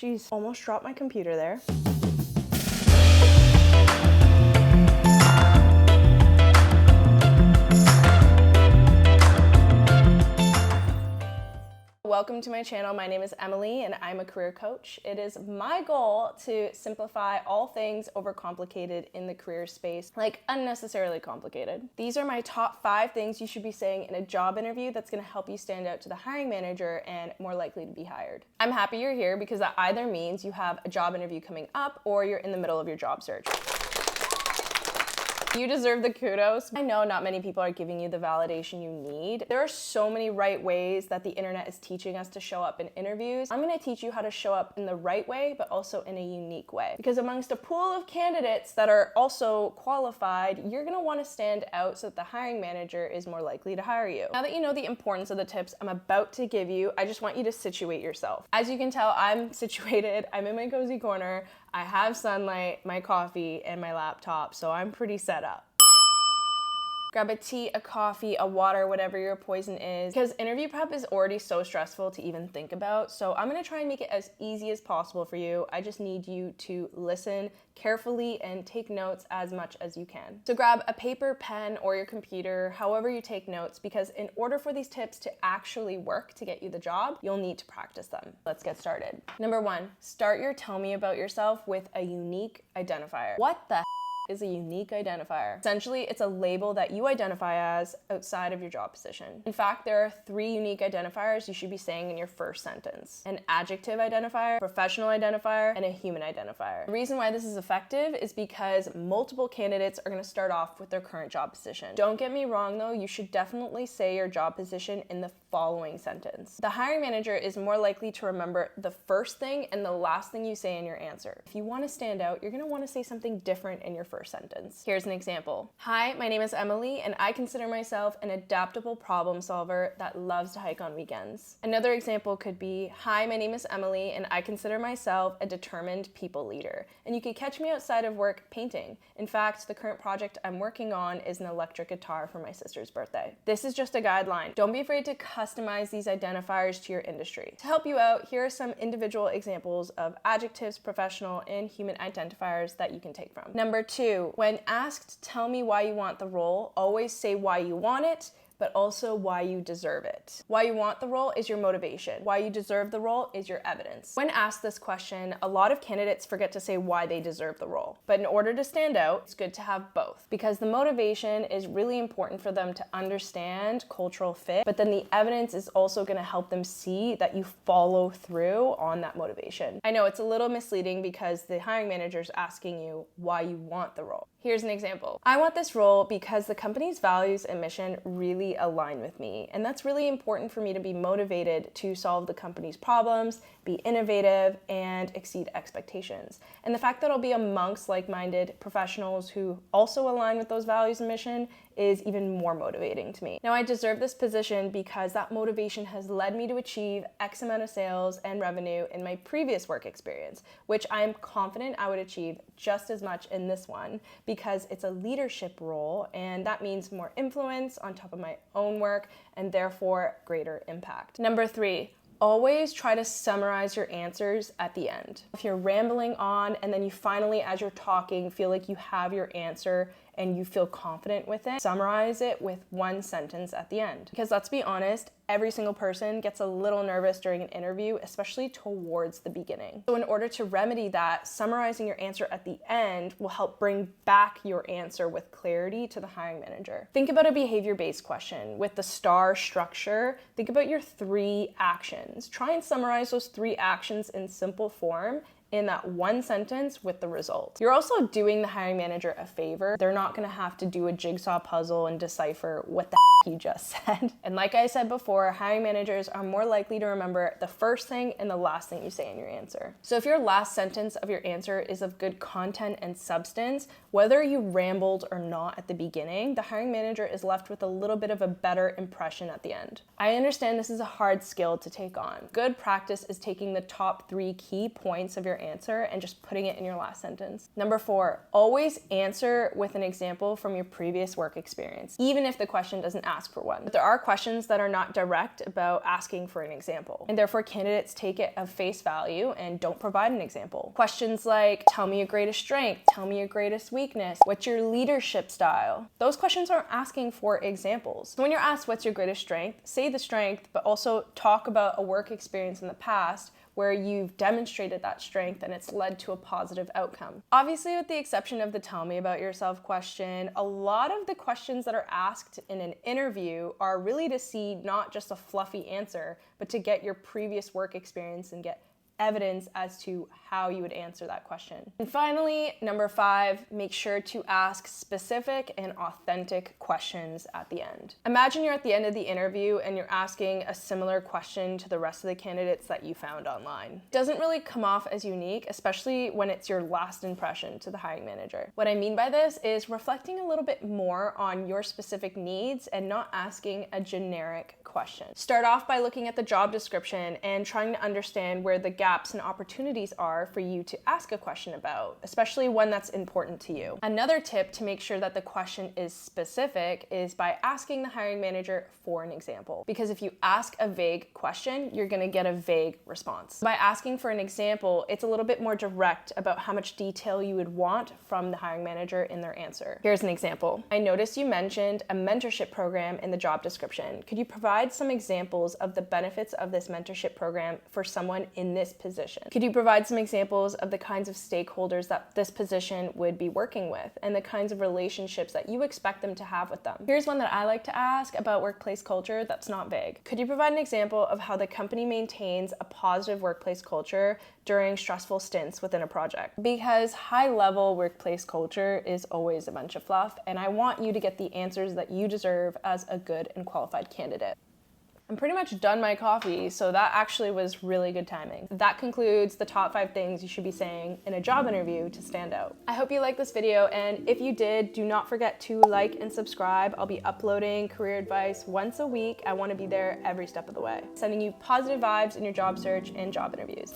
Jeez, almost dropped my computer there. Welcome to my channel. My name is Emily and I'm a career coach. It is my goal to simplify all things overcomplicated in the career space, like unnecessarily complicated. These are my top 5 things you should be saying in a job interview that's going to help you stand out to the hiring manager and more likely to be hired. I'm happy you're here because that either means you have a job interview coming up or you're in the middle of your job search. You deserve the kudos. I know not many people are giving you the validation you need. There are so many right ways that the internet is teaching us to show up in interviews. I'm gonna teach you how to show up in the right way, but also in a unique way. Because amongst a pool of candidates that are also qualified, you're gonna wanna stand out so that the hiring manager is more likely to hire you. Now that you know the importance of the tips I'm about to give you, I just want you to situate yourself. As you can tell, I'm situated. I'm in my cozy corner. I have sunlight, my coffee, and my laptop, so I'm pretty set up. Grab a tea, a coffee, a water, whatever your poison is, because interview prep is already so stressful to even think about. So I'm gonna try and make it as easy as possible for you. I just need you to listen carefully and take notes as much as you can. So grab a paper, pen, or your computer, however you take notes, because in order for these tips to actually work to get you the job, you'll need to practice them. Let's get started. Number 1, start your tell me about yourself with a unique identifier. What the is a unique identifier? Essentially, it's a label that you identify as outside of your job position. In fact, there are 3 unique identifiers you should be saying in your first sentence: an adjective identifier, professional identifier, and a human identifier. The reason why this is effective is because multiple candidates are going to start off with their current job position. Don't get me wrong though, you should definitely say your job position in the following sentence. The hiring manager is more likely to remember the first thing and the last thing you say in your answer. If you want to stand out, you're going to want to say something different in your first sentence. Here's an example. Hi, my name is Emily, and I consider myself an adaptable problem solver that loves to hike on weekends. Another example could be, hi, my name is Emily, and I consider myself a determined people leader, and you could catch me outside of work painting. In fact, the current project I'm working on is an electric guitar for my sister's birthday. This is just a guideline. Don't be afraid to customize these identifiers to your industry. To help you out, here are some individual examples of adjectives, professional, and human identifiers that you can take from. Number 2, when asked, tell me why you want the role, always say why you want it, but also why you deserve it. Why you want the role is your motivation. Why you deserve the role is your evidence. When asked this question, a lot of candidates forget to say why they deserve the role. But in order to stand out, it's good to have both, because the motivation is really important for them to understand cultural fit, but then the evidence is also going to help them see that you follow through on that motivation. I know it's a little misleading because the hiring manager is asking you why you want the role. Here's an example. I want this role because the company's values and mission really align with me. And that's really important for me to be motivated to solve the company's problems, be innovative, and exceed expectations. And the fact that I'll be amongst like-minded professionals who also align with those values and mission is even more motivating to me. Now, I deserve this position because that motivation has led me to achieve X amount of sales and revenue in my previous work experience, which I am confident I would achieve just as much in this one because it's a leadership role, and that means more influence on top of my own work and therefore greater impact. Number 3, always try to summarize your answers at the end. If you're rambling on and then you finally, as you're talking, feel like you have your answer and you feel confident with it, summarize it with 1 sentence at the end. Because let's be honest, every single person gets a little nervous during an interview, especially towards the beginning. So in order to remedy that, summarizing your answer at the end will help bring back your answer with clarity to the hiring manager. Think about a behavior-based question. With the STAR structure, think about your 3 actions. Try and summarize those 3 actions in simple form in that 1 sentence with the result. You're also doing the hiring manager a favor. They're not gonna have to do a jigsaw puzzle and decipher what the you just said. And like I said before, hiring managers are more likely to remember the first thing and the last thing you say in your answer. So if your last sentence of your answer is of good content and substance, whether you rambled or not at the beginning, the hiring manager is left with a little bit of a better impression at the end. I understand this is a hard skill to take on. Good practice is taking the top 3 key points of your answer and just putting it in your last sentence. Number 4, always answer with an example from your previous work experience, even if the question doesn't ask for one. But there are questions that are not direct about asking for an example, and therefore candidates take it at face value and don't provide an example. Questions like, tell me your greatest strength, tell me your greatest weakness, what's your leadership style? Those questions aren't asking for examples. So when you're asked what's your greatest strength, say the strength, but also talk about a work experience in the past where you've demonstrated that strength and it's led to a positive outcome. Obviously, with the exception of the tell me about yourself question, a lot of the questions that are asked in an interview are really to see not just a fluffy answer, but to get your previous work experience and get evidence as to how you would answer that question. And finally, number 5, make sure to ask specific and authentic questions at the end. Imagine you're at the end of the interview and you're asking a similar question to the rest of the candidates that you found online. It doesn't really come off as unique, especially when it's your last impression to the hiring manager. What I mean by this is reflecting a little bit more on your specific needs and not asking a generic question. Start off by looking at the job description and trying to understand where the gaps and opportunities are for you to ask a question about, especially one that's important to you. Another tip to make sure that the question is specific is by asking the hiring manager for an example. Because if you ask a vague question, you're gonna get a vague response. By asking for an example, it's a little bit more direct about how much detail you would want from the hiring manager in their answer. Here's an example. I noticed you mentioned a mentorship program in the job description. Could you provide some examples of the benefits of this mentorship program for someone in this position? Could you provide some examples of the kinds of stakeholders that this position would be working with and the kinds of relationships that you expect them to have with them? Here's one that I like to ask about workplace culture that's not vague. Could you provide an example of how the company maintains a positive workplace culture during stressful stints within a project? Because high-level workplace culture is always a bunch of fluff, and I want you to get the answers that you deserve as a good and qualified candidate. I'm pretty much done my coffee, so that actually was really good timing. That concludes the top 5 things you should be saying in a job interview to stand out. I hope you liked this video, and if you did, do not forget to like and subscribe. I'll be uploading career advice once a week. I want to be there every step of the way, sending you positive vibes in your job search and job interviews.